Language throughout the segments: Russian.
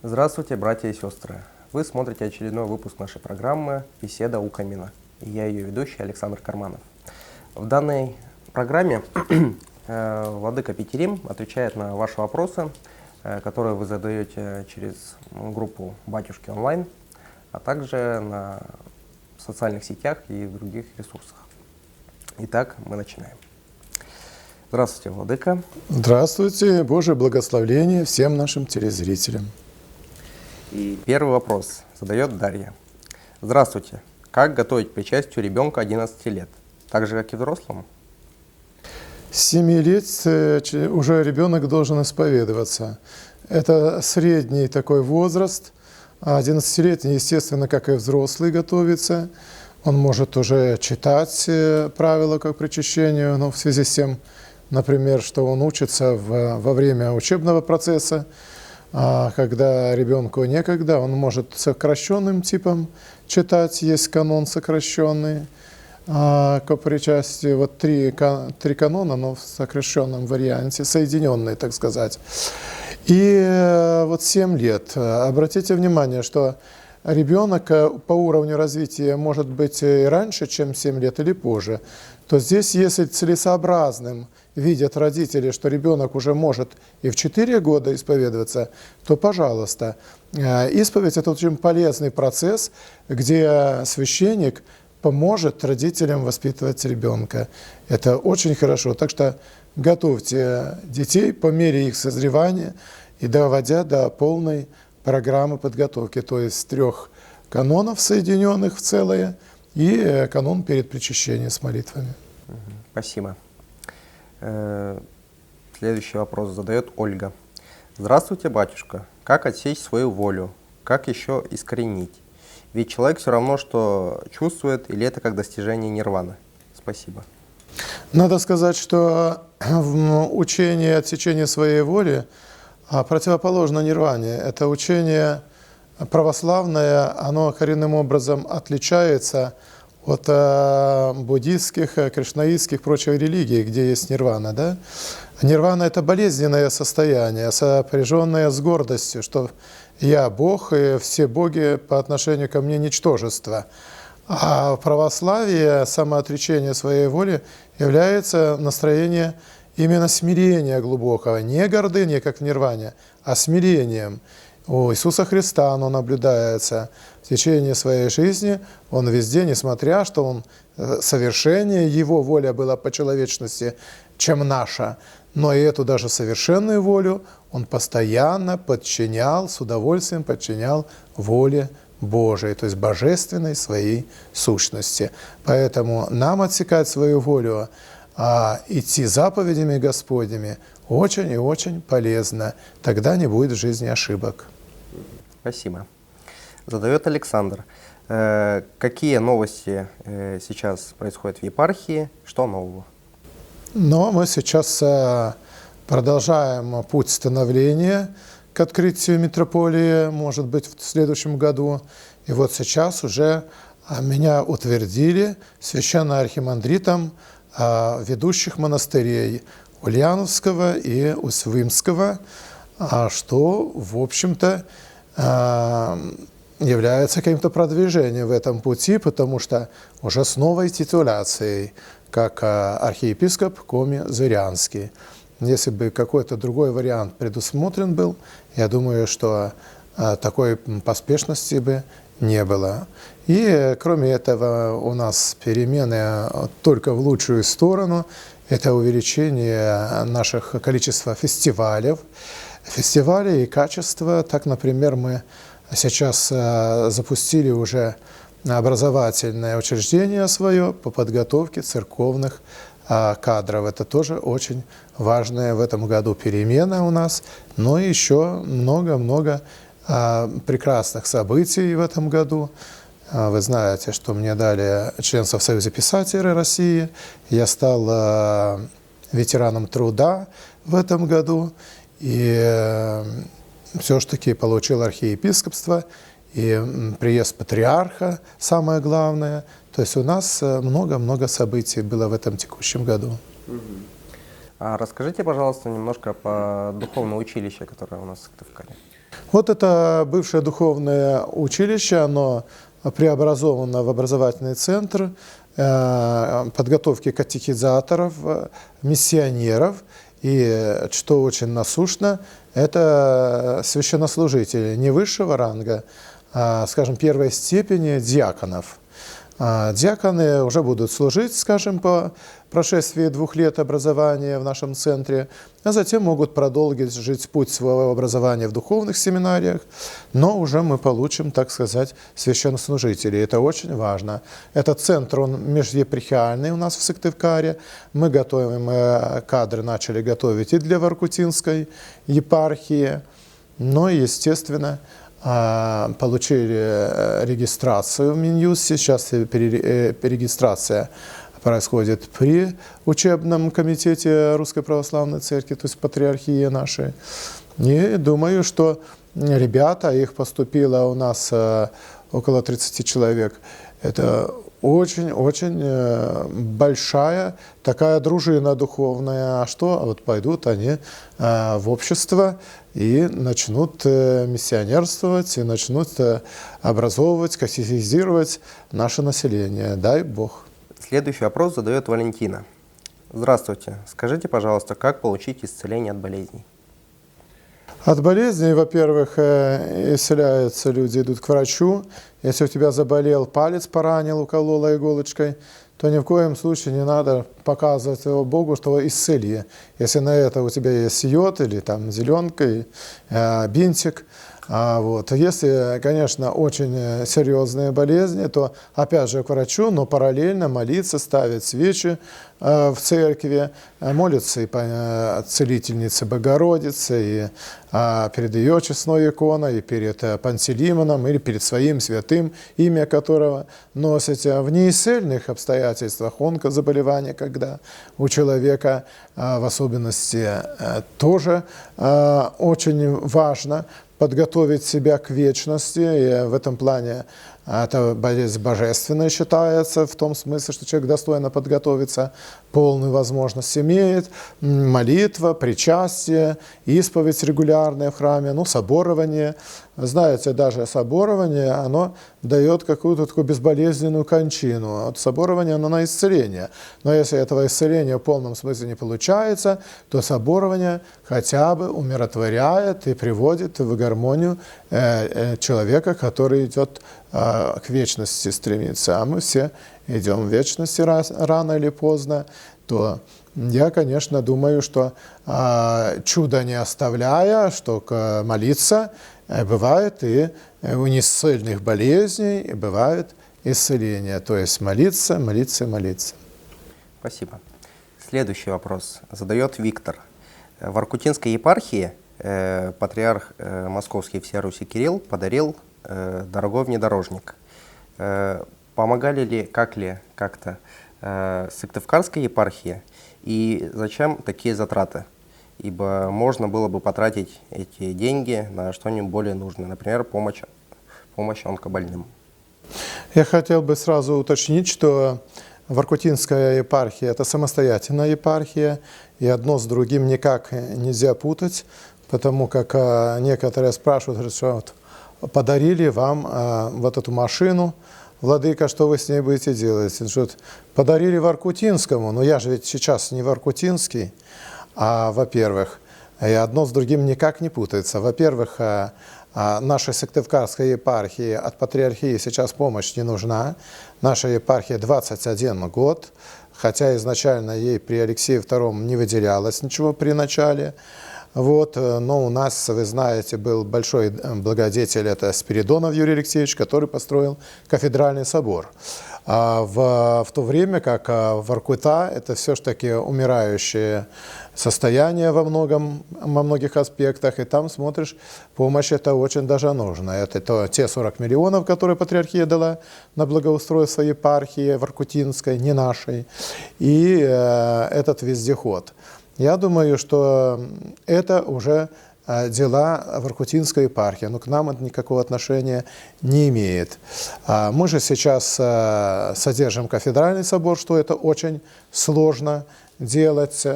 Здравствуйте, братья и сестры! Вы смотрите очередной выпуск нашей программы «Беседа у камина». И я ее ведущий Александр Карманов. В данной программе владыка Петерим отвечает на ваши вопросы, которые вы задаете через группу «Батюшки онлайн», а также на социальных сетях и в других ресурсах. Итак, мы начинаем. Здравствуйте, владыка. Здравствуйте, Божие благословение всем нашим телезрителям. И первый вопрос задает Дарья. Здравствуйте. Как готовить к причастию ребенка 11 лет? Так же, как и взрослому? С 7 лет уже ребенок должен исповедоваться. Это средний такой возраст. 11-летний, естественно, как и взрослый, готовится. Он может уже читать правила как причащению, но в связи с тем, например, что он учится во время учебного процесса, когда ребенку некогда, он может сокращенным типом читать, есть канон сокращенный к причастию. Вот три канона, но в сокращенном варианте, соединенные, так сказать. И вот 7 лет. Обратите внимание, что ребенок по уровню развития может быть и раньше, чем 7 лет, или позже. То здесь, если целесообразным видят родители, что ребенок уже может и в 4 года исповедоваться, то, пожалуйста. Исповедь – это очень полезный процесс, где священник поможет родителям воспитывать ребенка. Это очень хорошо. Так что готовьте детей по мере их созревания и доводя до полной программы подготовки, то есть 3 канонов, соединенных в целое, и канон перед причащением с молитвами. Спасибо. Следующий вопрос задает Ольга. Здравствуйте, батюшка. Как отсечь свою волю? Как еще искоренить? Ведь человек все равно, что чувствует, или это как достижение нирваны? Спасибо. Надо сказать, что учение отсечения своей воли противоположно нирване. Это учение православное, оно коренным образом отличается от буддистских, кришнаитских, прочих религий, где есть нирвана. Да? Нирвана – это болезненное состояние, сопряженное с гордостью, что я Бог, и все боги по отношению ко мне ничтожество. А в православии самоотречение своей воли является настроение именно смирения глубокого, не гордыни, как в нирване, а смирением. У Иисуса Христа оно наблюдается в течение своей жизни. Он везде, несмотря, что Он совершеннее, Его воля была по человечности, чем наша, но и эту даже совершенную волю Он постоянно подчинял, с удовольствием подчинял воле Божией, то есть божественной своей сущности. Поэтому нам отсекать свою волю, идти заповедями Господними очень и очень полезно. Тогда не будет в жизни ошибок. Спасибо. Задает Александр. Какие новости сейчас происходят в епархии? Что нового? Но мы сейчас продолжаем путь становления к открытию митрополии, может быть, в следующем году. И вот сейчас уже меня утвердили священноархимандритом ведущих монастырей Ульяновского и Усть-Вымского, что, в общем-то, является каким-то продвижением в этом пути, потому что уже с новой титуляцией, как архиепископ Коми-Зырянский. Если бы какой-то другой вариант предусмотрен был, я думаю, что такой поспешности бы не было. И кроме этого у нас перемены только в лучшую сторону. Это увеличение наших количества фестивалей и качества. Так, например, мы сейчас запустили уже образовательное учреждение свое по подготовке церковных кадров. Это тоже очень важная в этом году перемена у нас. Но еще много-много прекрасных событий в этом году. Вы знаете, что мне дали членство в Союзе писателей России. Я стал ветераном труда в этом году. И все-таки получил архиепископство и приезд патриарха, самое главное. То есть у нас много-много событий было в этом текущем году. А расскажите, пожалуйста, немножко по духовному училищу, которое у нас в Сыктывкаре. Вот это бывшее духовное училище, оно преобразовано в образовательный центр подготовки катехизаторов, миссионеров. И, что очень насущно, это священнослужители не высшего ранга, а, скажем, первой степени диаконов. Диаконы уже будут служить, скажем, по прошествии 2 лет образования в нашем центре, а затем могут продолжить жить путь своего образования в духовных семинариях, но уже мы получим, так сказать, священнослужителей. Это очень важно. Этот центр, он межепархиальный у нас в Сыктывкаре. Мы готовим, кадры начали готовить и для Воркутинской епархии, но, естественно, получили регистрацию в Минюсте. Сейчас перерегистрация происходит при учебном комитете Русской Православной Церкви, то есть патриархии нашей. И думаю, что ребята, их поступило у нас около 30 человек, это очень-очень большая такая дружина духовная. А что? Вот пойдут они в общество и начнут миссионерствовать, и начнут образовывать, катехизировать наше население. Дай Бог. Следующий вопрос задает Валентина. Здравствуйте. Скажите, пожалуйста, как получить исцеление от болезней? От болезней, во-первых, исцеляются люди, идут к врачу. Если у тебя заболел палец, поранил, уколола иголочкой, то ни в коем случае не надо показывать его Богу, что исцели. Если на это у тебя есть йод или там зеленка, бинтик. Вот. Если, конечно, очень серьезные болезни, то опять же к врачу, но параллельно молиться, ставить свечи в церкви, молиться и по целительнице Богородице, и перед ее честной иконой, и перед Пантелеймоном, или перед своим святым, имя которого носите. В неисцельных обстоятельствах онкозаболевания, когда у человека в особенности тоже очень важно подготовить себя к вечности, и в этом плане эта болезнь божественная считается, в том смысле, что человек достойно подготовиться, полную возможность имеет, молитва, причастие, исповедь регулярная в храме, соборование. Знаете, даже соборование, оно дает какую-то такую безболезненную кончину. От соборования оно на исцеление. Но если этого исцеления в полном смысле не получается, то соборование хотя бы умиротворяет и приводит в гармонию человека, который идет к вечности стремится, а мы все идем в вечности рано или поздно, то я, конечно, думаю, что чудо не оставляя, что молиться бывает и у неисцельных болезней, и бывает исцеление. То есть молиться, молиться, молиться. Спасибо. Следующий вопрос задает Виктор. В Воркутинской епархии патриарх Московский всея Руси Кирилл подарил дорогой внедорожник. Помогали ли как-то Сыктывкарской епархии, и зачем такие затраты? Ибо можно было бы потратить эти деньги на что-нибудь более нужное, например, помощь онкобольным. Я хотел бы сразу уточнить, что Воркутинская епархия – это самостоятельная епархия, и одно с другим никак нельзя путать, потому как некоторые спрашивают, что вот подарили вам вот эту машину, владыка, что вы с ней будете делать? Что подарили Воркутинскому, но я же ведь сейчас не воркутинский, во-первых, и одно с другим никак не путается. Во-первых, нашей Сыктывкарской епархии от патриархии сейчас помощь не нужна. Наша епархия 21 год, хотя изначально ей при Алексее II не выделялось ничего при начале. Вот, но у нас, вы знаете, был большой благодетель, это Спиридонов Юрий Алексеевич, который построил кафедральный собор. В то время как Воркута – это все-таки умирающее состояние во многих аспектах, и там, смотришь, помощь это очень даже нужна. Это те 40 миллионов, которые патриархия дала на благоустройство епархии Воркутинской, не нашей, и этот вездеход. Я думаю, что это уже дела Воркутинской епархии, но к нам это никакого отношения не имеет. Мы же сейчас содержим кафедральный собор, что это очень сложно делать.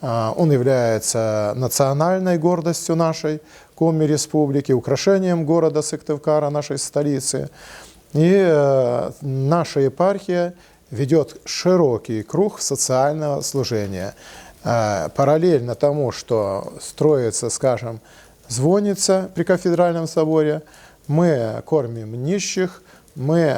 Он является национальной гордостью нашей, Коми Республики, украшением города Сыктывкара, нашей столицы. И наша епархия ведет широкий круг социального служения. Параллельно тому, что строится, скажем, звонница при кафедральном соборе, мы кормим нищих, мы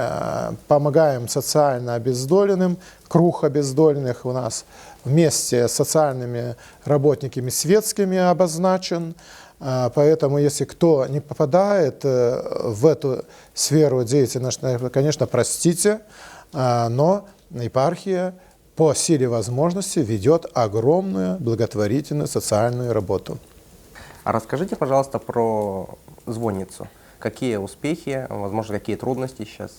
помогаем социально обездоленным, круг обездоленных у нас вместе с социальными работниками светскими обозначен. Поэтому, если кто не попадает в эту сферу деятельности, конечно, простите, но епархия по силе возможности ведет огромную благотворительную социальную работу. А расскажите, пожалуйста, про звонницу. Какие успехи, возможно, какие трудности сейчас?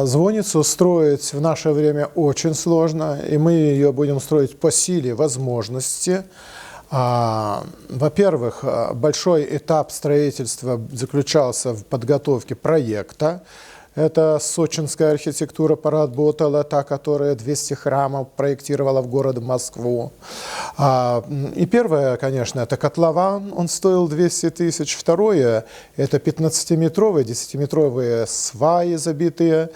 Звонницу строить в наше время очень сложно, и мы ее будем строить по силе возможности. Во-первых, большой этап строительства заключался в подготовке проекта. Это сочинская архитектура поработала, та, которая 200 храмов проектировала в город Москву. И первое, конечно, это котлован, он стоил 200 тысяч. Второе, это 15-метровые, 10-метровые сваи забитые.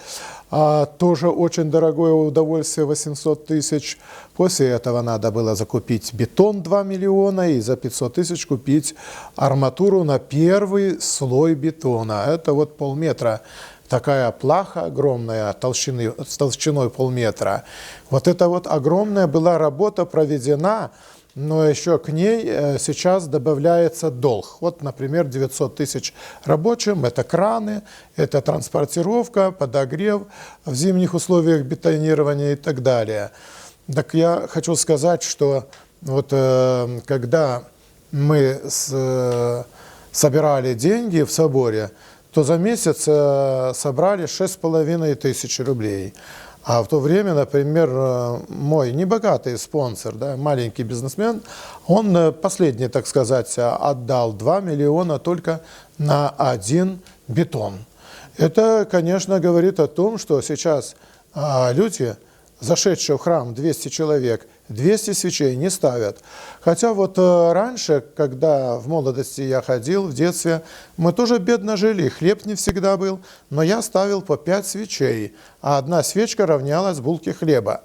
Тоже очень дорогое удовольствие, 800 тысяч. После этого надо было закупить бетон 2 миллиона и за 500 тысяч купить арматуру на первый слой бетона. Это вот полметра. Такая плаха огромная, с толщиной полметра. Вот эта вот огромная была работа проведена, но еще к ней сейчас добавляется долг. Вот, например, 900 тысяч рабочим, это краны, это транспортировка, подогрев в зимних условиях бетонирования и так далее. Так я хочу сказать, что вот когда мы собирали деньги в соборе, то за месяц собрали 6500 рублей. А в то время, например, мой небогатый спонсор, да, маленький бизнесмен, он последний, так сказать, отдал 2 миллиона только на один бетон. Это, конечно, говорит о том, что сейчас люди, зашедшие в храм 200 человек, 200 свечей не ставят. Хотя вот раньше, когда в молодости я ходил, в детстве, мы тоже бедно жили, хлеб не всегда был, но я ставил по 5 свечей, а одна свечка равнялась булке хлеба.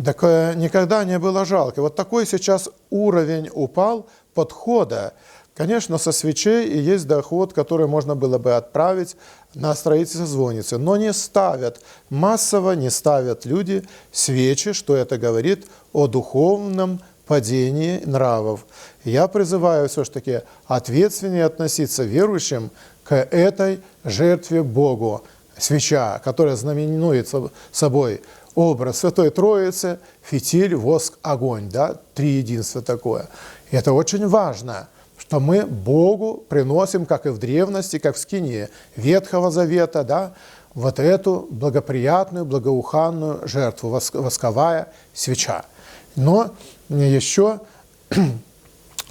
Так никогда не было жалко. Вот такой сейчас уровень упал подхода. Конечно, со свечей и есть доход, который можно было бы отправить на строительство звонницы. Но не ставят, массово не ставят люди свечи, что это говорит о духовном падении нравов. Я призываю все-таки ответственнее относиться верующим к этой жертве Богу. Свеча, которая знаменует собой образ Святой Троицы, фитиль, воск, огонь. Да? Триединство такое. И это очень важно, что мы Богу приносим, как и в древности, как в скинии Ветхого Завета, да, вот эту благоприятную, благоуханную жертву, восковая свеча. Но еще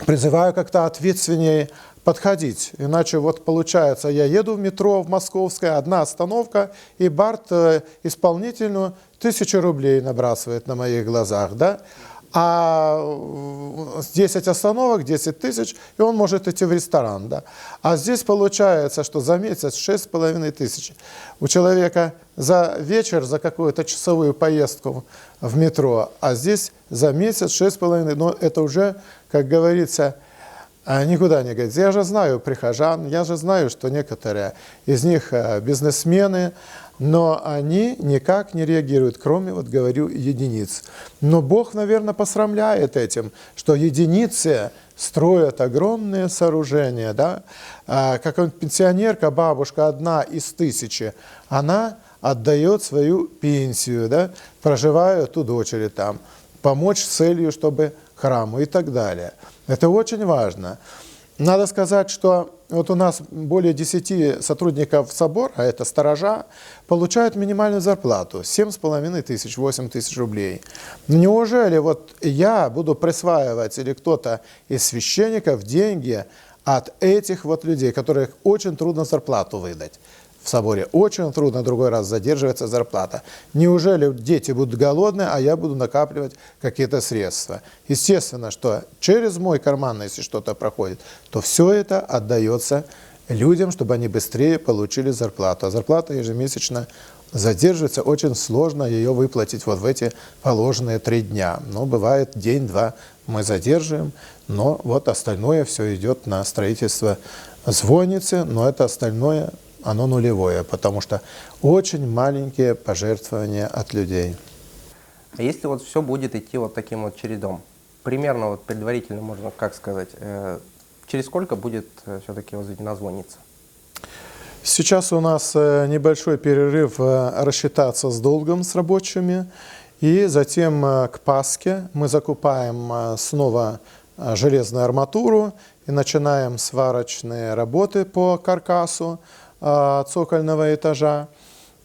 призываю как-то ответственнее подходить. Иначе вот получается, я еду в метро в Московское, одна остановка, и Барт исполнительную 1000 рублей набрасывает на моих глазах, да? А 10 остановок, 10 тысяч, и он может идти в ресторан. Да? А здесь получается, что за месяц 6500. У человека за вечер, за какую-то часовую поездку в метро, а здесь за месяц 6500. Но это уже, как говорится, никуда не годится. Я же знаю прихожан, я же знаю, что некоторые из них бизнесмены, но они никак не реагируют, кроме, вот говорю, единиц. Но Бог, наверное, посрамляет этим, что единицы строят огромные сооружения. Да? Как пенсионерка, бабушка, одна из 1000, она отдает свою пенсию, да? Проживает у дочери там, помочь с целью, чтобы храму и так далее. Это очень важно. Надо сказать, что вот у нас более 10 сотрудников собора, а это сторожа, получают минимальную зарплату 7500, 8000 рублей. Неужели вот я буду присваивать или кто-то из священников деньги от этих вот людей, которых очень трудно зарплату выдать? в соборе очень трудно, другой раз задерживается зарплата. Неужели дети будут голодные, а я буду накапливать какие-то средства? Естественно, что через мой карман, если что-то проходит, то все это отдается людям, чтобы они быстрее получили зарплату. А зарплата ежемесячно задерживается, очень сложно ее выплатить вот в эти положенные 3 дня. Но бывает день-два мы задерживаем, но вот остальное все идет на строительство звонницы, но это остальное, оно нулевое, потому что очень маленькие пожертвования от людей. А если вот все будет идти вот таким вот чередом, примерно вот предварительно можно как сказать, через сколько будет все-таки возведена звонница? Сейчас у нас небольшой перерыв рассчитаться с долгом с рабочими, и затем к Пасхе мы закупаем снова железную арматуру и начинаем сварочные работы по каркасу цокольного этажа.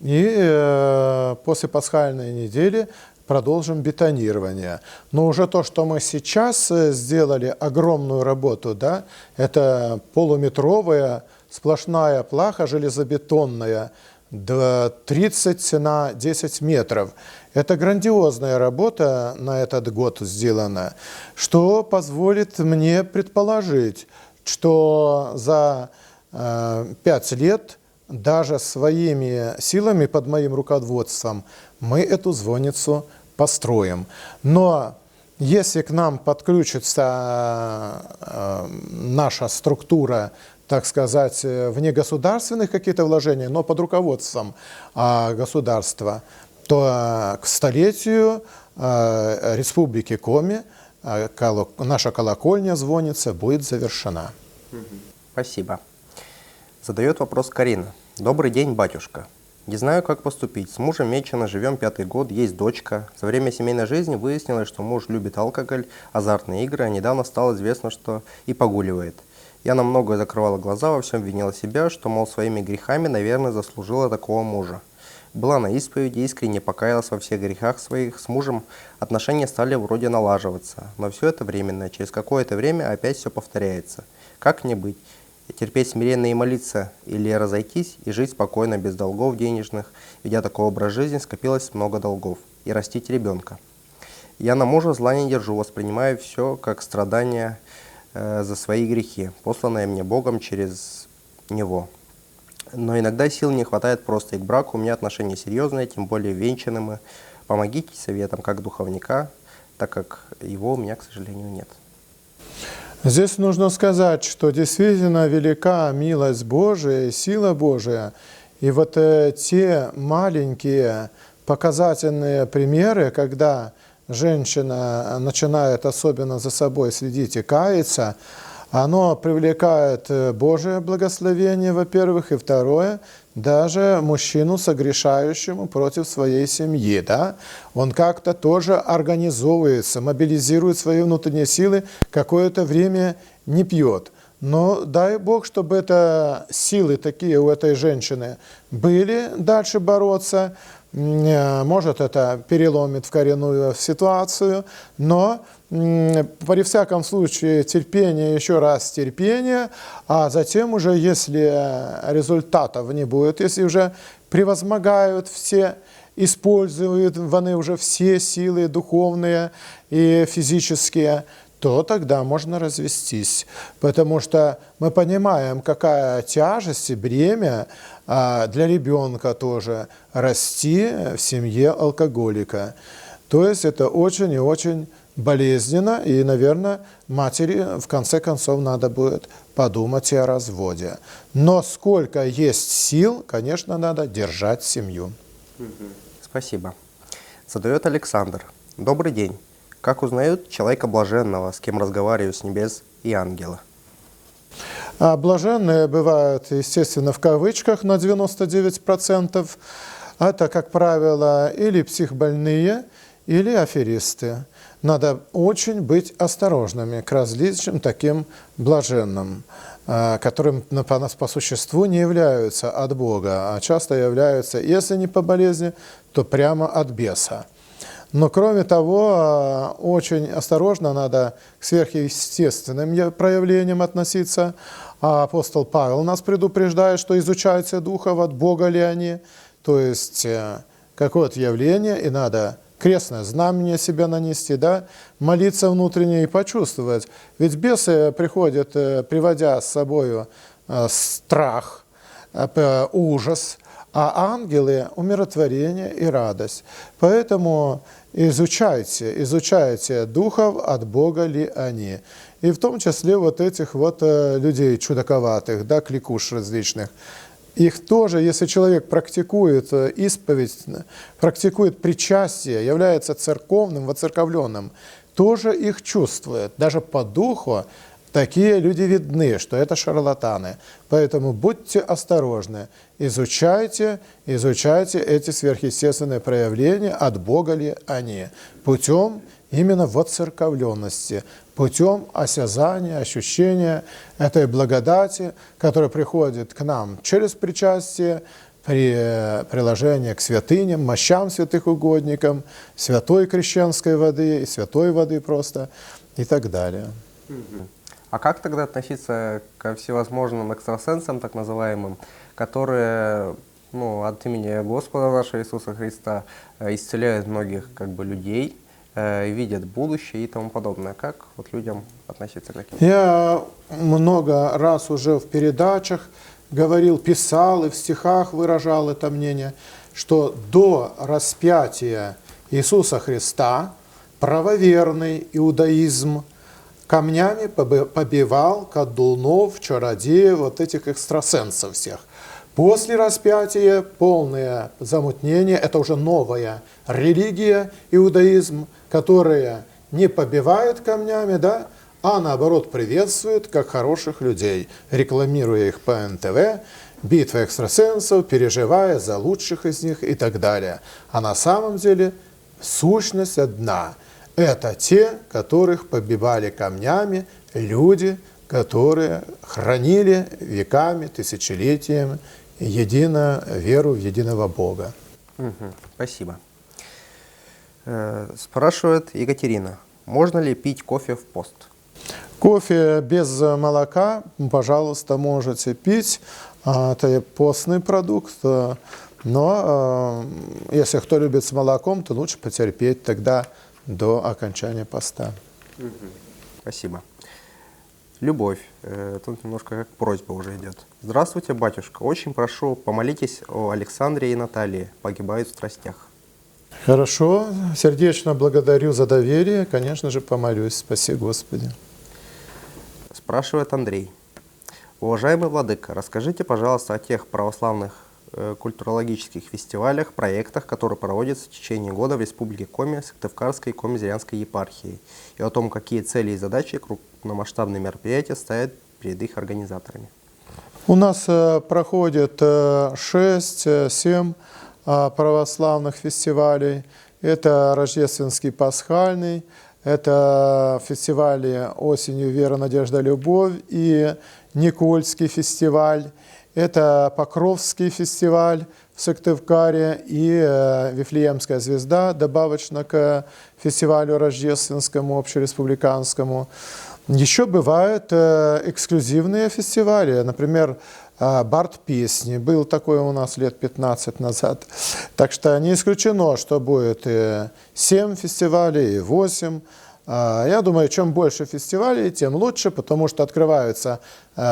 И после пасхальной недели продолжим бетонирование. Но уже то, что мы сейчас сделали, огромную работу, да, это полуметровая сплошная плаха железобетонная, 30 на 10 метров. Это грандиозная работа на этот год сделана, что позволит мне предположить, что за 5 лет даже своими силами, под моим руководством, мы эту звонницу построим. Но если к нам подключится наша структура, так сказать, вне государственных каких-то вложений, но под руководством государства, то к столетию Республики Коми наша колокольня звонница будет завершена. Спасибо. Задает вопрос Карина. Добрый день, батюшка. Не знаю, как поступить. С мужем вечно живем 5-й год, есть дочка. За время семейной жизни выяснилось, что муж любит алкоголь, азартные игры, а недавно стало известно, что и погуливает. Я на многое закрывала глаза, во всем винила себя, что, мол, своими грехами, наверное, заслужила такого мужа. Была на исповеди, искренне покаялась во всех грехах своих. С мужем отношения стали вроде налаживаться, но все это временно. Через какое-то время опять все повторяется. Как мне быть? Терпеть смиренно и молиться, или разойтись и жить спокойно, без долгов денежных, ведя такой образ жизни, скопилось много долгов, и растить ребенка. Я на мужа зла не держу, воспринимаю все как страдания за свои грехи, посланные мне Богом через него. Но иногда сил не хватает просто и к браку, у меня отношения серьезные, тем более венчанные. Помогите советом как духовника, так как его у меня, к сожалению, нет. Здесь нужно сказать, что действительно велика милость Божия, сила Божия. И вот те маленькие показательные примеры, когда женщина начинает особенно за собой следить и каяться, оно привлекает Божие благословение, во-первых, и второе, даже мужчину, согрешающему против своей семьи. Да? Он как-то тоже организовывается, мобилизирует свои внутренние силы, какое-то время не пьет. Но дай Бог, чтобы это силы такие у этой женщины были дальше бороться. Может, это переломит в коренную ситуацию, но при всяком случае терпение, еще раз терпение, а затем уже, если результатов не будет, если уже превозмогают все, используют они уже все силы духовные и физические, то тогда можно развестись. Потому что мы понимаем, какая тяжесть и бремя для ребенка тоже расти в семье алкоголика. То есть это очень и очень болезненно, и, наверное, матери в конце концов надо будет подумать и о разводе. Но сколько есть сил, конечно, надо держать семью. Спасибо. Задает Александр. Добрый день. Как узнают человека блаженного, с кем разговариваю с небес и ангела? Блаженные бывают, естественно, в кавычках на 99%. Это, как правило, или психбольные, или аферисты. Надо очень быть осторожными к различным таким блаженным, которым по существу не являются от Бога, а часто являются, если не по болезни, то прямо от беса. Но кроме того, очень осторожно надо к сверхъестественным проявлениям относиться. А апостол Павел нас предупреждает, что изучайте духов, от Бога ли они. То есть какое-то явление, и надо крестное знамение себя нанести, да, молиться внутренне и почувствовать. Ведь бесы приходят, приводя с собой страх, ужас, а ангелы – умиротворение и радость. Поэтому изучайте духов, от Бога ли они. И в том числе вот этих вот людей чудаковатых, да, кликуш различных. Их тоже, если человек практикует исповедь, практикует причастие, является церковным, воцерковленным, тоже их чувствует. Даже по духу такие люди видны, что это шарлатаны. Поэтому будьте осторожны, изучайте эти сверхъестественные проявления, от Бога ли они, путем именно воцерковленности, путем осязания, ощущения этой благодати, которая приходит к нам через причастие, при приложении к святыням, мощам святых угодникам, святой крещенской воды и святой воды просто и так далее. А как тогда относиться ко всевозможным экстрасенсам, так называемым, которые от имени Господа нашего Иисуса Христа исцеляют многих людей, видят будущее и тому подобное? Как людям относиться к таким? Я много раз уже в передачах говорил, писал и в стихах выражал это мнение, что до распятия Иисуса Христа правоверный иудаизм камнями побивал колдунов, чародеев, вот этих экстрасенсов всех. После распятия полное замутнение, это уже новая религия, иудаизм, которая не побивает камнями, да, а наоборот приветствует как хороших людей, рекламируя их по НТВ, битва экстрасенсов, переживая за лучших из них и так далее. А на самом деле сущность одна. Это те, которых побивали камнями люди, которые хранили веками, тысячелетиями веру в единого Бога. Спасибо. Спрашивает Екатерина, можно ли пить кофе в пост? Кофе без молока, пожалуйста, можете пить. Это постный продукт. Но если кто любит с молоком, то лучше потерпеть тогда до окончания поста. Спасибо. Любовь. Тут немножко как просьба уже идет. Здравствуйте, батюшка. Очень прошу, помолитесь о Александре и Наталье. Погибают в страстях. Хорошо. Сердечно благодарю за доверие. Конечно же, помолюсь. Спаси Господи. Спрашивает Андрей. Уважаемый владыка, расскажите, пожалуйста, о тех православных культурологических фестивалях, проектах, которые проводятся в течение года в Республике Коми, Сыктывкарской и Коми-Зырянской епархии, и о том, какие цели и задачи крупномасштабные мероприятия ставят перед их организаторами. У нас проходит 6-7 православных фестивалей. Это Рождественский Пасхальный, это фестивали «Осенью вера, надежда, любовь» и Никольский фестиваль. Это Покровский фестиваль в Сыктывкаре и Вифлеемская звезда, добавочно к фестивалю рождественскому, общереспубликанскому. Еще бывают эксклюзивные фестивали, например, Бард песни. Был такой у нас лет 15 назад. Так что не исключено, что будет 7 фестивалей, и 8. Я думаю, чем больше фестивалей, тем лучше, потому что открываются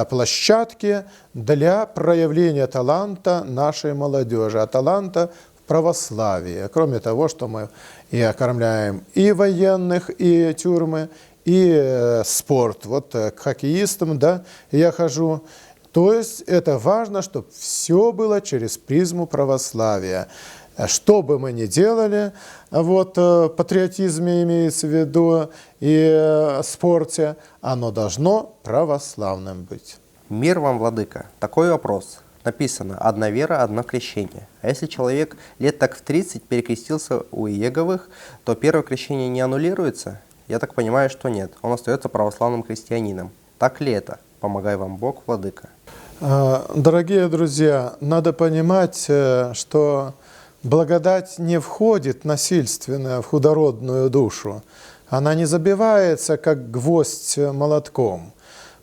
площадки для проявления таланта нашей молодежи, а таланта в православии. Кроме того, что мы и окормляем и военных, и тюрьмы, и спорт. Вот к хоккеистам, да, я хожу. То есть это важно, чтобы все было через призму православия. Что бы мы ни делали, патриотизме имеется в виду и спорте, оно должно православным быть. Мир вам, владыка. Такой вопрос. Написано «одна вера, одно крещение». А если человек лет так в 30 перекрестился у Иеговых, то первое крещение не аннулируется? Я так понимаю, что нет. Он остается православным христианином. Так ли это? Помогай вам Бог, владыка. Дорогие друзья, надо понимать, что благодать не входит насильственно в худородную душу. Она не забивается, как гвоздь молотком.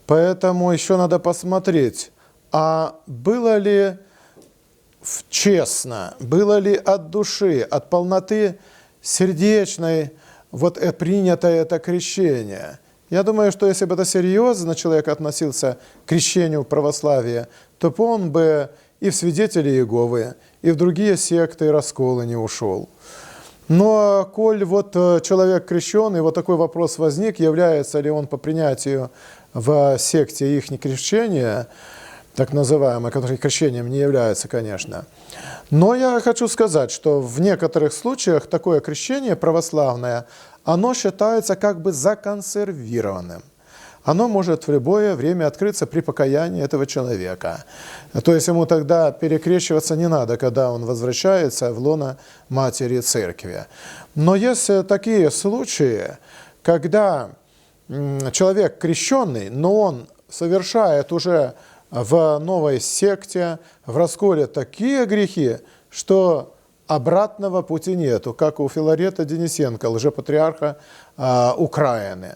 Поэтому еще надо посмотреть, а было ли честно, было ли от души, от полноты сердечной принято это крещение. Я думаю, что если бы это серьезно человек относился к крещению православия, то он бы и в свидетели Иеговы, и в другие секты и расколы не ушел. Но коль человек крещен, и такой вопрос возник, является ли он по принятию в секте их крещения, так называемое, которое крещением не является, конечно. Но я хочу сказать, что в некоторых случаях такое крещение православное, оно считается как бы законсервированным. Оно может в любое время открыться при покаянии этого человека. То есть ему тогда перекрещиваться не надо, когда он возвращается в лоно Матери Церкви. Но есть такие случаи, когда человек крещенный, но он совершает уже в новой секте, в расколе такие грехи, что обратного пути нету, как у Филарета Денисенко, лжепатриарха Украины.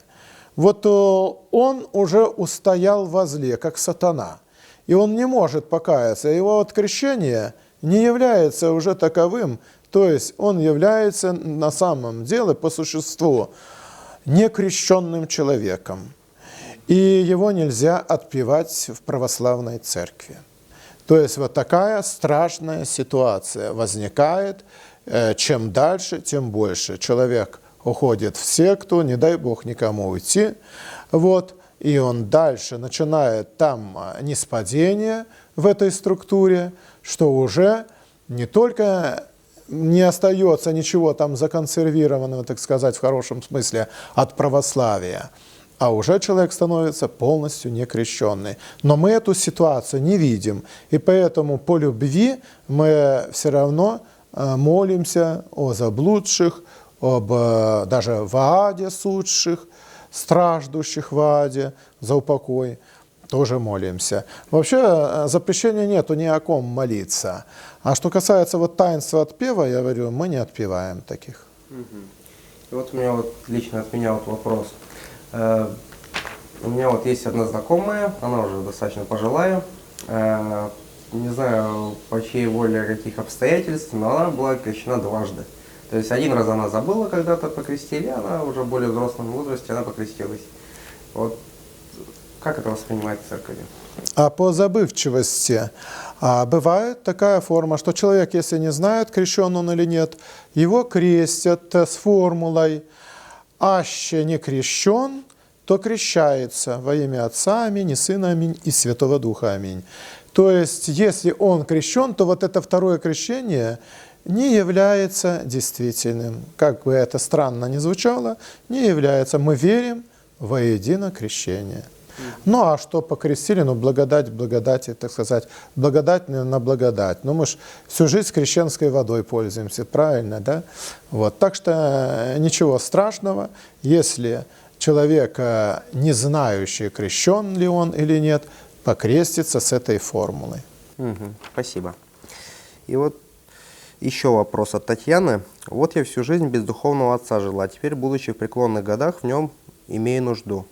Он уже устоял во зле, как сатана, и он не может покаяться. Его крещение не является уже таковым, то есть он является на самом деле по существу некрещенным человеком, и его нельзя отпевать в православной церкви. То есть такая страшная ситуация возникает. Чем дальше, тем больше человек уходит в секту, не дай Бог никому уйти, и он дальше начинает там ниспадение в этой структуре, что уже не только не остается ничего там законсервированного, так сказать, в хорошем смысле, от православия, а уже человек становится полностью некрещенный. Но мы эту ситуацию не видим, и поэтому по любви мы все равно молимся о заблудших, даже в аде сущих, страждущих в аде за упокой, тоже молимся. Вообще запрещения нету ни о ком молиться. А что касается таинства отпева, я говорю, мы не отпеваем таких. И у меня лично от меня вопрос. У меня есть одна знакомая, она уже достаточно пожилая, не знаю по чьей воле, каких обстоятельств, но она была крещена дважды. То есть один раз она забыла, когда-то покрестили, она уже в более взрослом возрасте, она покрестилась. Как это воспринимается церковью? А по забывчивости бывает такая форма, что человек, если не знает, крещен он или нет, его крестят с формулой «Аще не крещен, то крещается во имя Отца, аминь, и Сына, аминь, и Святого Духа, аминь». То есть, если он крещен, то это второе крещение не является действительным. Как бы это странно ни звучало, не является. Мы верим во единое крещение. Ну а что покрестили? Благодать, так сказать, благодать на благодать. Мы ж всю жизнь крещенской водой пользуемся, правильно, да? Так что ничего страшного, если человек, не знающий, крещен ли он или нет, покрестится с этой формулой. Спасибо. И еще вопрос от Татьяны. Я всю жизнь без духовного отца жила, а теперь, будучи в преклонных годах, в нем имею нужду.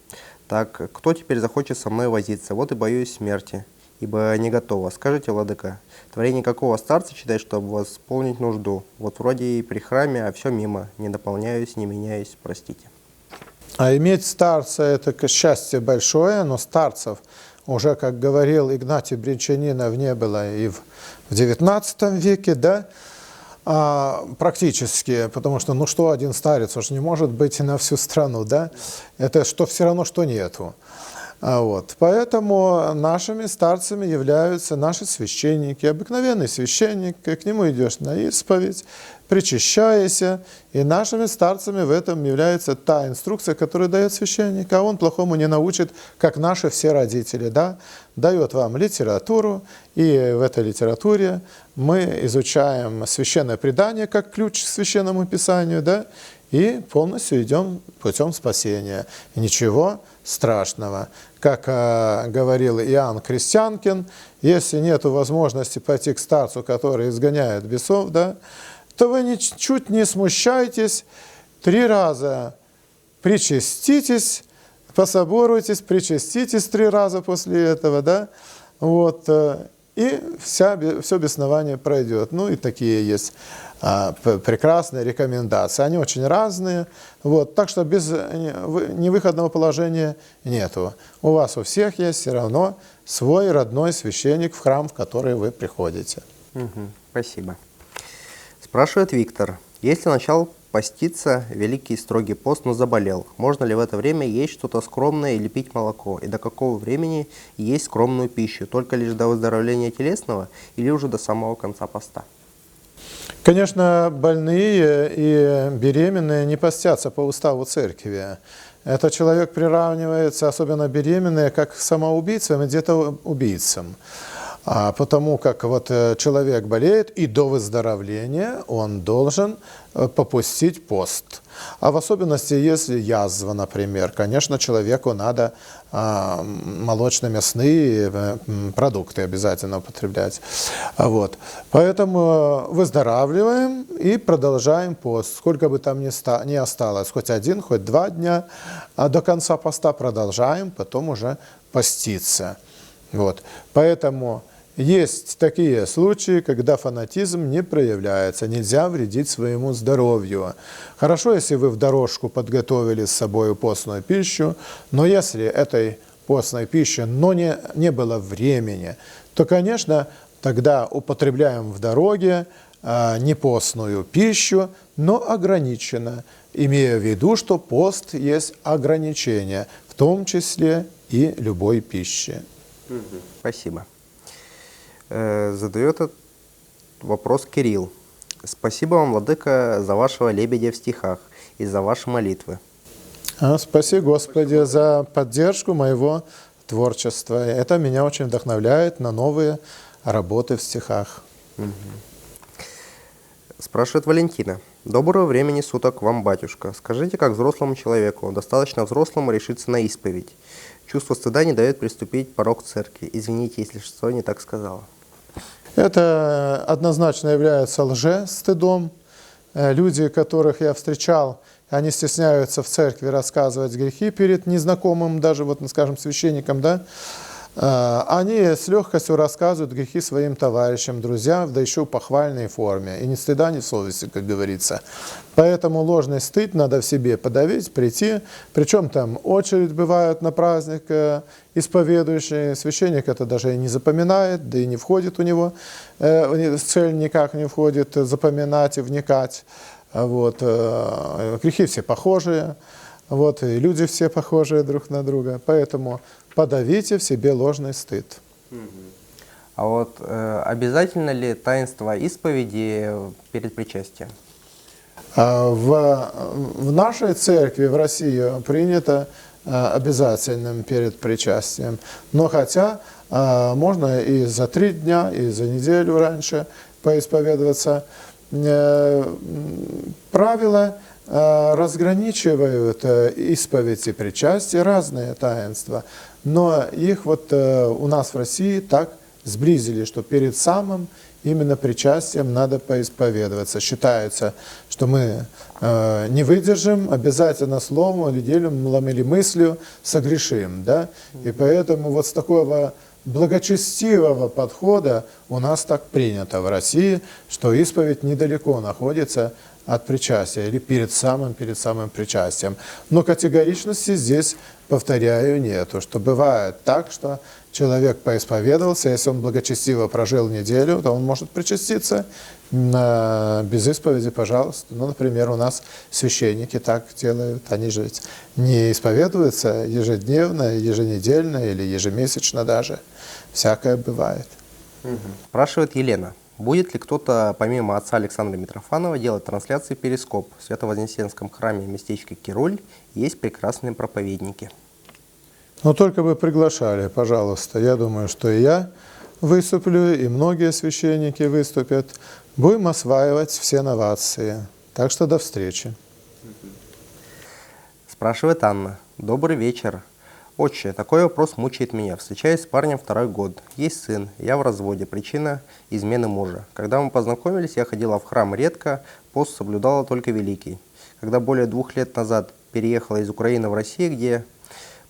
Так, кто теперь захочет со мной возиться? И боюсь смерти, ибо не готова. Скажите, владыка, творение какого старца читать, чтобы восполнить нужду? Вроде и при храме, а все мимо. Не дополняюсь, не меняюсь, простите. А иметь старца – это счастье большое, но старцев уже, как говорил Игнатий Бринчанинов, не было и в XIX веке, да? Практически, потому что, что один старец, уж не может быть на всю страну, да? Это все равно, что нету. Поэтому нашими старцами являются наши священники. Обыкновенный священник, к нему идешь на исповедь, причащаешься, и нашими старцами в этом является та инструкция, которую дает священник, а он плохому не научит, как наши все родители, да? Дает вам литературу, и в этой литературе мы изучаем священное предание как ключ к священному писанию, да? и полностью идем путем спасения. И ничего страшного. Как говорил Иоанн Крестьянкин, если нет возможности пойти к старцу, который изгоняет бесов, да, то вы ничуть не смущайтесь, 3 раза причаститесь, пособоруйтесь, причаститесь 3 раза после этого, да, вот, и все беснование пройдет. Ну и такие есть прекрасные рекомендации. Они очень разные, вот, так что без невыходного положения нету. У вас у всех есть все равно свой родной священник в храм, в который вы приходите. Спасибо. Спрашивает Виктор. Если начал поститься Великий строгий пост, но заболел, можно ли в это время есть что-то скромное или пить молоко? И до какого времени есть скромную пищу? Только лишь до выздоровления телесного или уже до самого конца поста? Конечно, больные и беременные не постятся по уставу церкви. Этот человек приравнивается, особенно беременные, как к самоубийцам и где-то убийцам. Потому как вот человек болеет, и до выздоровления он должен попустить пост. А в особенности, если язва, например, конечно, человеку надо молочно-мясные продукты обязательно употреблять. Вот. Поэтому выздоравливаем и продолжаем пост. Сколько бы там ни осталось, хоть 1, хоть 2 дня, а до конца поста продолжаем, потом уже поститься. Вот. Поэтому есть такие случаи, когда фанатизм не проявляется, нельзя вредить своему здоровью. Хорошо, если вы в дорожку подготовили с собой постную пищу, но если этой постной пищи не было времени, то, конечно, тогда употребляем в дороге не постную пищу, но ограниченно, имея в виду, что пост есть ограничение, в том числе и любой пищи. Спасибо. Задает этот вопрос Кирилл. Спасибо вам, владыка, за вашего лебедя в стихах и за ваши молитвы. Спасибо, Господи, за поддержку моего творчества. Это меня очень вдохновляет на новые работы в стихах. Спрашивает Валентина. Доброго времени суток вам, батюшка. Скажите, как взрослому человеку, достаточно взрослому, решиться на исповедь? Чувство стыда не дает приступить порог церкви. Извините, если что не так сказала. Это однозначно является лже-стыдом. Люди, которых я встречал, они стесняются в церкви рассказывать грехи перед незнакомым, даже, вот, скажем, священником, да? Они с легкостью рассказывают грехи своим товарищам, друзьям, да еще в похвальной форме. И ни стыда, ни совести, как говорится. Поэтому ложный стыд надо в себе подавить, прийти. Причем там очередь бывает на праздник исповедующий. Священник это даже и не запоминает, да и не входит у него. Цель никак не входит запоминать и вникать. Вот. Грехи все похожие. Вот. И люди все похожие друг на друга. Поэтому подавите в себе ложный стыд. А вот обязательно ли таинство исповеди перед причастием? В нашей церкви, в России, принято обязательным перед причастием. Но хотя можно и за 3 дня, и за неделю раньше поисповедоваться. Правила разграничивают исповедь и причастие, разные таинства. Но их вот у нас в России так сблизили, что перед самым именно причастием надо поисповедоваться. Считается, что мы не выдержим, обязательно словом или делом или мыслью согрешим. Да? И поэтому вот с такого благочестивого подхода у нас так принято в России, что исповедь недалеко находится от причастия или перед самым причастием. Но категоричности здесь, повторяю, нету. Что бывает так, что человек поисповедовался, если он благочестиво прожил неделю, то он может причаститься без исповеди, пожалуйста. Ну, например, у нас священники так делают. Они же ведь не исповедуются ежедневно, еженедельно или ежемесячно даже. Всякое бывает. Спрашивает Елена. Будет ли кто-то, помимо отца Александра Митрофанова, делать трансляции «Перископ»? В Свято-Вознесенском храме местечко Кируль есть прекрасные проповедники. Но только бы приглашали, пожалуйста. Я думаю, что и я выступлю, и многие священники выступят. Будем осваивать все новации. Так что до встречи. Спрашивает Анна. Добрый вечер. Отче, такой вопрос мучает меня. Встречаюсь с парнем 2-й год. Есть сын, я в разводе. Причина – измены мужа. Когда мы познакомились, я ходила в храм редко, пост соблюдала только великий. Когда более 2 лет назад переехала из Украины в Россию, где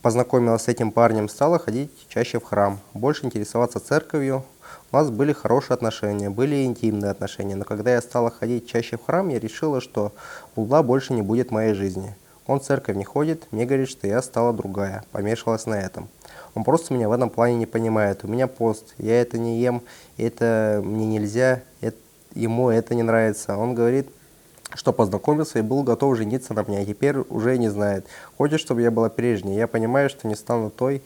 познакомилась с этим парнем, стала ходить чаще в храм, больше интересоваться церковью. У нас были хорошие отношения, были интимные отношения, но когда я стала ходить чаще в храм, я решила, что блуда больше не будет в моей жизни. Он в церковь не ходит, мне говорит, что я стала другая, помешалась на этом. Он просто меня в этом плане не понимает. У меня пост, я это не ем, это мне нельзя, ему это не нравится. Он говорит, что познакомился и был готов жениться на мне, а теперь уже не знает. Хочет, чтобы я была прежней. Я понимаю, что не стану той,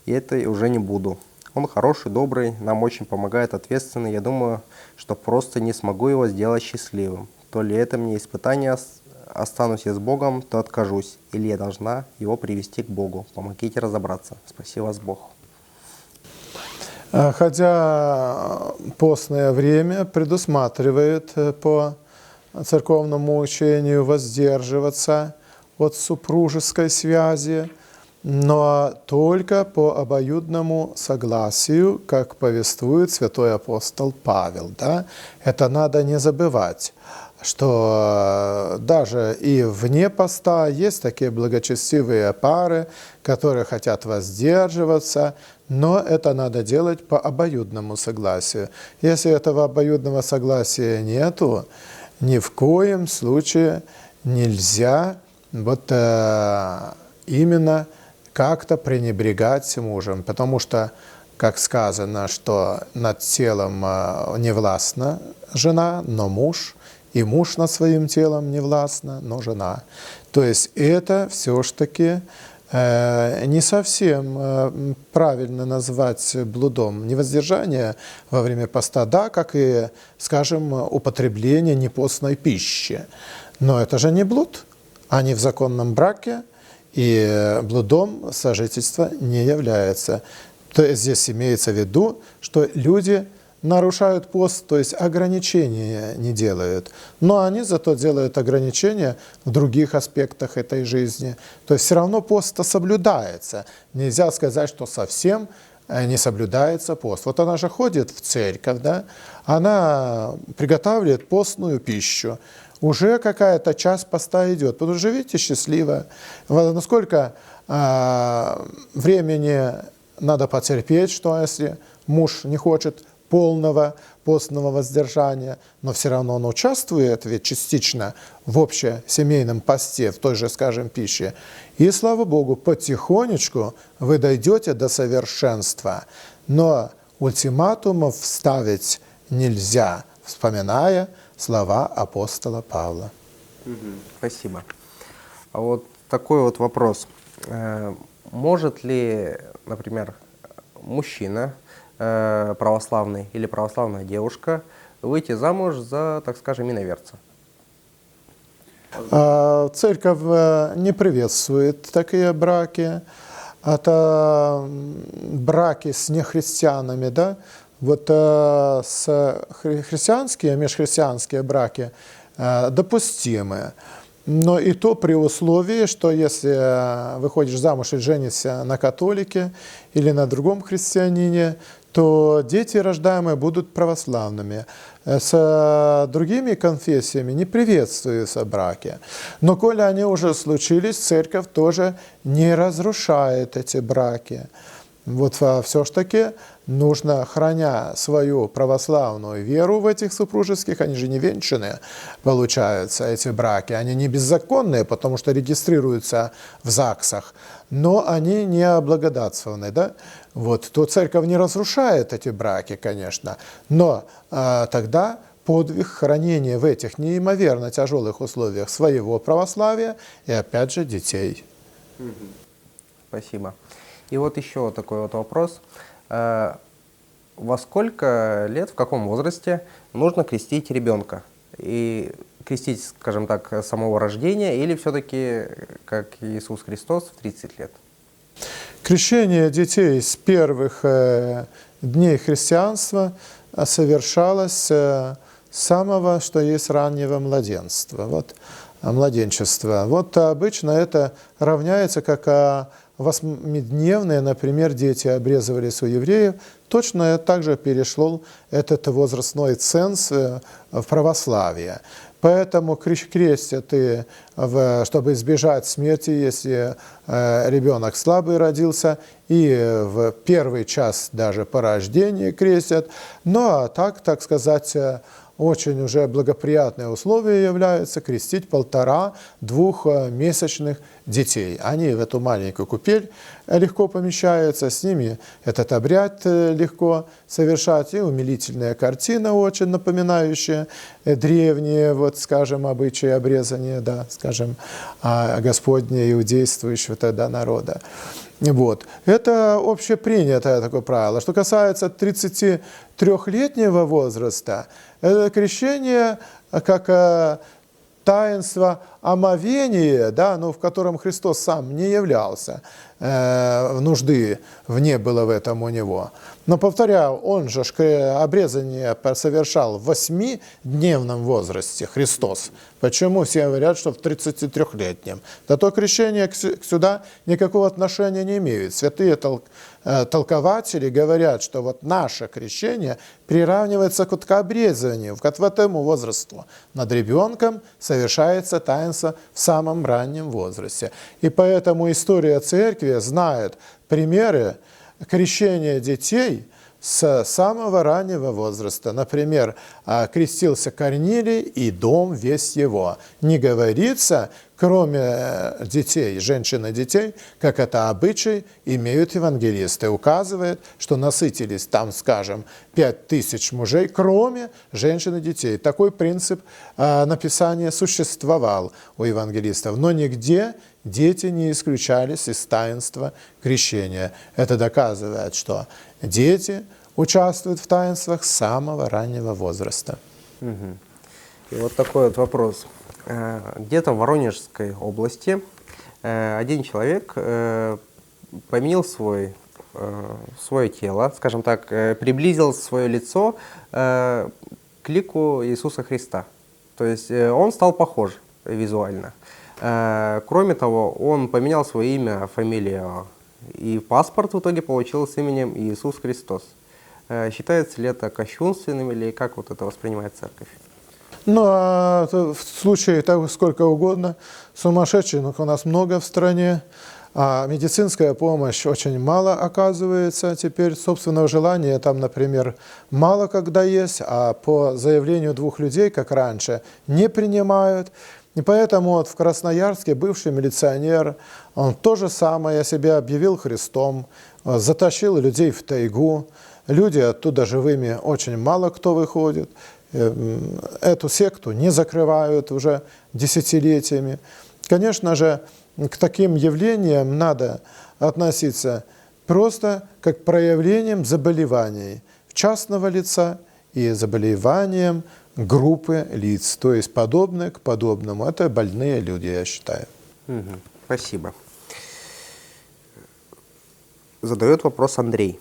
и это уже не буду. Он хороший, добрый, нам очень помогает, ответственный. Я думаю, что просто не смогу его сделать счастливым. То ли это мне испытание, останусь я с Богом, то откажусь. Или я должна его привести к Богу. Помогите разобраться. Спаси вас Бог. Хотя постное время предусматривает по церковному учению воздерживаться от супружеской связи, но только по обоюдному согласию, как повествует святой апостол Павел. Да? Это надо не забывать, что даже и вне поста есть такие благочестивые пары, которые хотят воздерживаться, но это надо делать по обоюдному согласию. Если этого обоюдного согласия нету, ни в коем случае нельзя вот именно как-то пренебрегать мужем, потому что, как сказано, что над телом не властна жена, но муж, и муж над своим телом не властна, но жена. То есть это все-таки не совсем правильно назвать блудом. Невоздержание во время поста, да, как и, скажем, употребление непостной пищи. Но это же не блуд. Они в законном браке, и блудом сожительство не является. То есть здесь имеется в виду, что люди нарушают пост, то есть ограничения не делают. Но они зато делают ограничения в других аспектах этой жизни. То есть все равно пост-то соблюдается. Нельзя сказать, что совсем не соблюдается пост. Вот она же ходит в церковь, да? Она приготавливает постную пищу. Уже какая-то часть поста идет. Потому что живите счастливо. Насколько времени надо потерпеть, что если муж не хочет полного постного воздержания, но все равно он участвует ведь частично в общесемейном посте, в той же, скажем, пище. И, слава Богу, потихонечку вы дойдете до совершенства. Но ультиматумов ставить нельзя, вспоминая слова апостола Павла. Спасибо. А вот такой вот вопрос. Может ли, например, мужчина, православный или православная девушка, выйти замуж за, так скажем, иноверца? Церковь не приветствует такие браки. Это браки с нехристианами, да? Вот с христианские, межхристианские браки допустимы. Но и то при условии, что если выходишь замуж и женишься на католике или на другом христианине, то дети, рождаемые, будут православными. С другими конфессиями не приветствуются браки. Но коли они уже случились, церковь тоже не разрушает эти браки. Вот все-таки нужно, храня свою православную веру в этих супружеских, они же не венчанные, получаются эти браки. Они не беззаконные, потому что регистрируются в ЗАГСах, но они не облагодатствованы, да? Вот, то церковь не разрушает эти браки, конечно, но тогда подвиг хранения в этих неимоверно тяжелых условиях своего православия и, опять же, детей. Спасибо. И вот еще такой вот вопрос. Во сколько лет, в каком возрасте нужно крестить ребенка? И крестить, скажем так, с самого рождения или все-таки, как Иисус Христос, в 30 лет? Крещение детей с первых дней христианства совершалось с самого, что есть, раннего младенства. Вот младенчества. Вот обычно это равняется, как 8-дневные, например, дети обрезывались у евреев. Точно также перешел этот возрастной ценз в православие. Поэтому крестят и, чтобы избежать смерти, если ребенок слабый родился, и в первый час даже по рождении крестят. Ну а так сказать, очень уже благоприятные условия являются крестить 1,5–2-месячных детей. Они в эту маленькую купель легко помещаются, с ними этот обряд легко совершать. И умилительная картина, очень напоминающая древние, вот, скажем, обычаи обрезания, да, скажем, Господня иудействующего тогда народа. Вот. Это общепринятое такое правило. Что касается 33-летнего возраста, это крещение как таинство омовения, да, но в котором Христос сам не являлся, нужды не было в этом у него. Но, повторяю, он же обрезание совершал в 8-дневном возрасте, Христос. Почему все говорят, что в 33-летнем? Да то крещение сюда никакого отношения не имеет. Святые толкователи говорят, что вот наше крещение приравнивается к обрезанию, к этому возрасту. Над ребенком совершается таинство в самом раннем возрасте. И поэтому история церкви знает примеры крещения детей с самого раннего возраста. Например, крестился Корнилий и дом весь его. Не говорится, кроме детей, женщин и детей, как это обычай имеют евангелисты. Указывает, что насытились там, скажем, 5000 мужей, кроме женщин и детей. Такой принцип написания существовал у евангелистов. Но нигде дети не исключались из таинства крещения. Это доказывает, что дети участвуют в таинствах с самого раннего возраста. Угу. И вот такой вот вопрос. Где-то в Воронежской области один человек поменял свое тело, скажем так, приблизил свое лицо к лику Иисуса Христа. То есть он стал похож визуально. Кроме того, он поменял свое имя, фамилию, и паспорт в итоге получил с именем Иисус Христос. Считается ли это кощунственным, или как вот это воспринимает церковь? Ну, а в случае того, сколько угодно, сумасшедших у нас много в стране, а медицинская помощь очень мало оказывается. Теперь собственного желания там, например, мало когда есть, а по заявлению 2 людей, как раньше, не принимают. И поэтому вот в Красноярске бывший милиционер, он то же самое себя объявил Христом, затащил людей в тайгу. Люди оттуда живыми очень мало кто выходит. Эту секту не закрывают уже десятилетиями. Конечно же, к таким явлениям надо относиться просто как к проявлениям заболеваний частного лица и заболеваниям группы лиц, то есть подобное к подобному. Это больные люди, я считаю. Спасибо. Задает вопрос Андрей.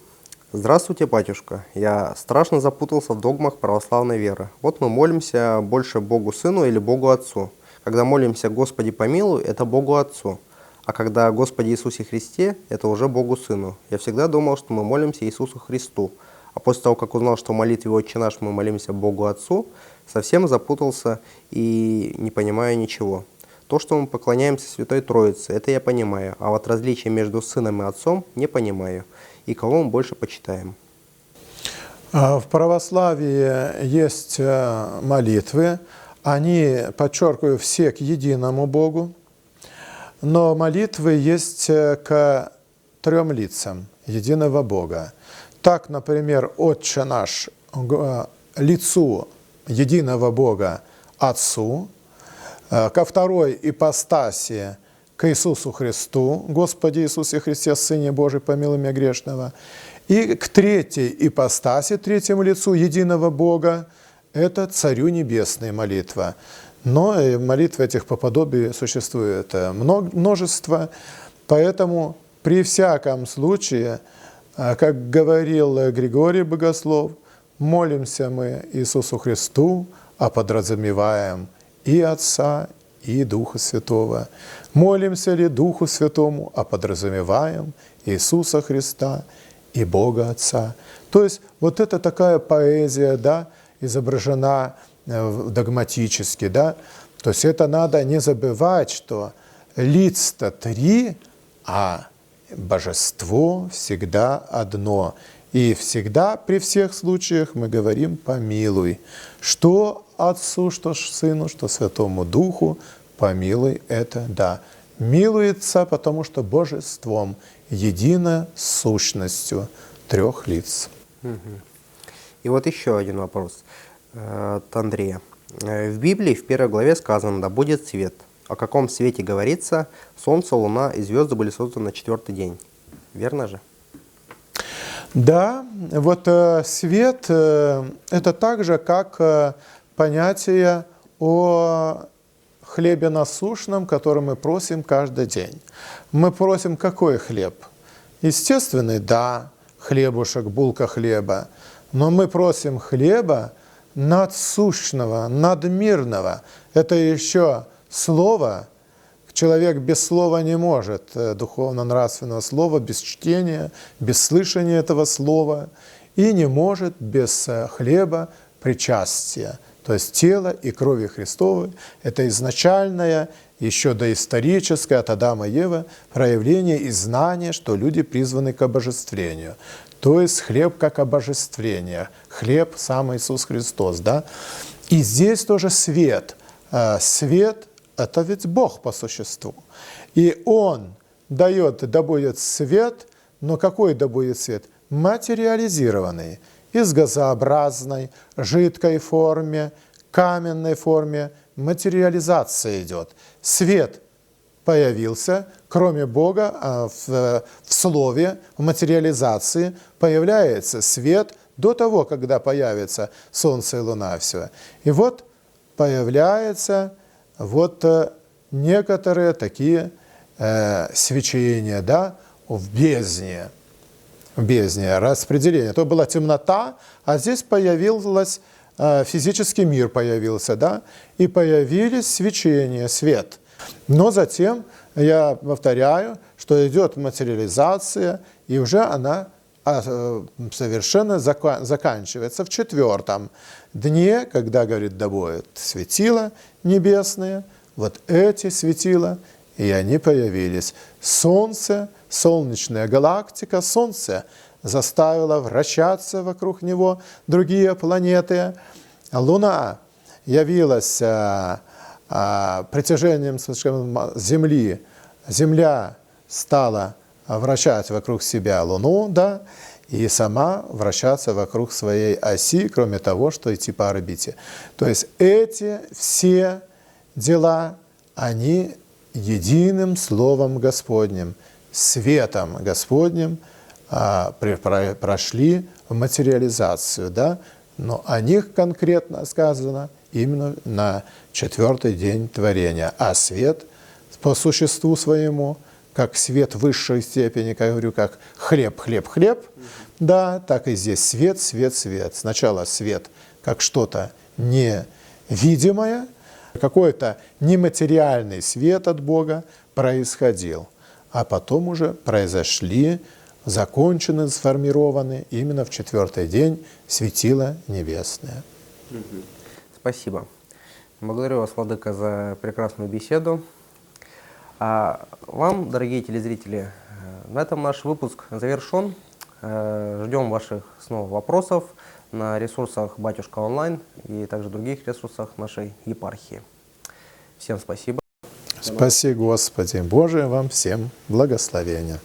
Здравствуйте, батюшка. Я страшно запутался в догмах православной веры. Вот мы молимся больше Богу Сыну или Богу Отцу. Когда молимся «Господи помилуй», это Богу Отцу. А когда «Господи Иисусе Христе», это уже Богу Сыну. Я всегда думал, что мы молимся Иисусу Христу. А после того, как узнал, что в молитве «Отче наш» мы молимся Богу Отцу, совсем запутался и не понимаю ничего. То, что мы поклоняемся Святой Троице, это я понимаю. А вот различия между Сыном и Отцом не понимаю. И кого мы больше почитаем? В православии есть молитвы. Они, подчеркиваю, все к единому Богу. Но молитвы есть к 3 лицам единого Бога. Так, например, «Отче наш» лицу единого Бога Отцу, ко 2 ипостаси к Иисусу Христу, Господи Иисусе Христе, Сыне Божий, помилуй меня грешного, и к 3 ипостаси, 3 лицу единого Бога, это Царю Небесной молитва. Но молитв этих по подобию существует множество, поэтому при всяком случае, как говорил Григорий Богослов, молимся мы Иисусу Христу, а подразумеваем и Отца, и Духа Святого. Молимся ли Духу Святому, а подразумеваем Иисуса Христа и Бога Отца. То есть вот это такая поэзия, да, изображена догматически, да. То есть это надо не забывать, что лиц-то три, а божество всегда одно. И всегда при всех случаях мы говорим «помилуй». Что Отцу, что Сыну, что Святому Духу, помилуй, это да. Милуется, потому что божеством, едино сущностью трех лиц. И вот еще один вопрос от Андрея. В Библии в 1 главе сказано «Да будет свет». О каком свете говорится? Солнце, луна и звезды были созданы на 4-й день. Верно же? Да, вот свет – это так же, как понятие о хлебе насущном, который мы просим каждый день. Мы просим какой хлеб? Естественный, да, хлебушек, булка хлеба. Но мы просим хлеба надсущного, надмирного. Это еще слово. Человек без слова не может, духовно-нравственного слова, без чтения, без слышания этого слова, и не может без хлеба причастия. То есть тело и крови Христовой – это изначальное, еще доисторическое, от Адама и Евы, проявление и знание, что люди призваны к обожествлению. То есть хлеб как обожествление, хлеб сам Иисус Христос. Да? И здесь тоже свет. Свет – это ведь Бог по существу. И Он дает, да будет свет, но какой да будет свет? Материализированный, из газообразной, жидкой форме, каменной форме. Материализация идет. Свет появился, кроме Бога, в Слове, в материализации появляется свет до того, когда появится Солнце и Луна, все. И вот появляются вот некоторые такие свечения, да, в бездне. Распределение. То была темнота, а здесь появилась физический мир появился, да, и появились свечения, свет. Но затем, я повторяю, что идет материализация, и уже она совершенно заканчивается в 4-м дне, когда, говорит, да будет светила небесные, вот эти светила, и они появились. Солнце, солнечная галактика, Солнце заставило вращаться вокруг него другие планеты. Луна явилась притяжением Земли. Земля стала вращать вокруг себя Луну, да, и сама вращаться вокруг своей оси, кроме того, что идти по орбите. То есть эти все дела, они единым Словом Господним, светом Господним прошли в материализацию, да? Но о них конкретно сказано именно на 4-й день творения. А свет по существу своему, как свет высшей степени, как я говорю, как хлеб, хлеб, хлеб, да, так и здесь свет, свет, свет. Сначала свет как что-то невидимое, какой-то нематериальный свет от Бога происходил, а потом уже произошли, закончены, сформированы именно в 4-й день светила небесное. Спасибо. Благодарю вас, Владыка, за прекрасную беседу. А вам, дорогие телезрители, на этом наш выпуск завершен. Ждем ваших снова вопросов на ресурсах «Батюшка онлайн» и также других ресурсах нашей епархии. Всем спасибо. Спаси, Господи, Боже, вам всем благословения.